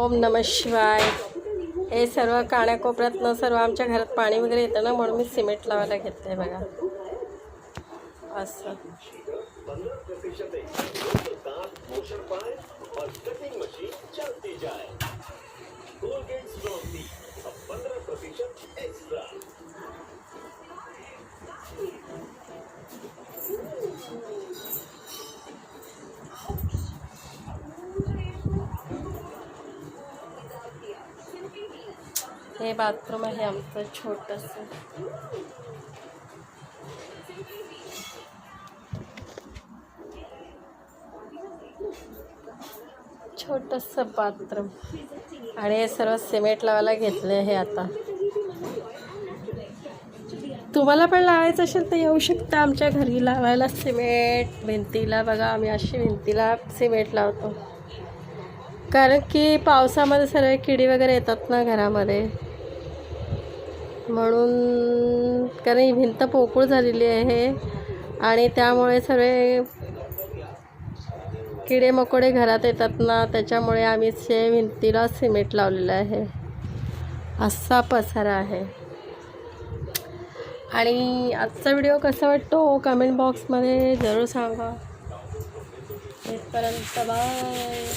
ओम नमः शिवाय. हे सर्व कानाकोपऱ्यातनं सर्व आमच्या घरात पाणी वगैरे येतं ना, म्हणून मी सिमेंट लावायला घेतलंय बघा. असं हे बाथरूम आहे आमचं छोटंसं. छोटंसं बाथरूम आणि हे सर्व सिमेंट लावायला घेतले आहे. आता तुम्हाला पण लावायचं असेल तर येऊ शकता आमच्या घरी लावायला सिमेंट भिंतीला. बघा आम्ही अशी भिंतीला सिमेंट लावतो, कारण की पावसामध्ये सर्व किडी वगैरे येतात ना घरामध्ये, म्हणून. कारण ही भिंत पोकळ झालेली आहे आणि त्यामुळे सर्व किडे मकोडे घरात येतात ना, त्याच्यामुळे आम्ही भिंतीला सिमेंट लावलेलं आहे. असा पसारा आहे. आणि आजचा व्हिडिओ कसा वाटतो कमेंट बॉक्समध्ये जरूर सांगा. इथपर्यंत बाय.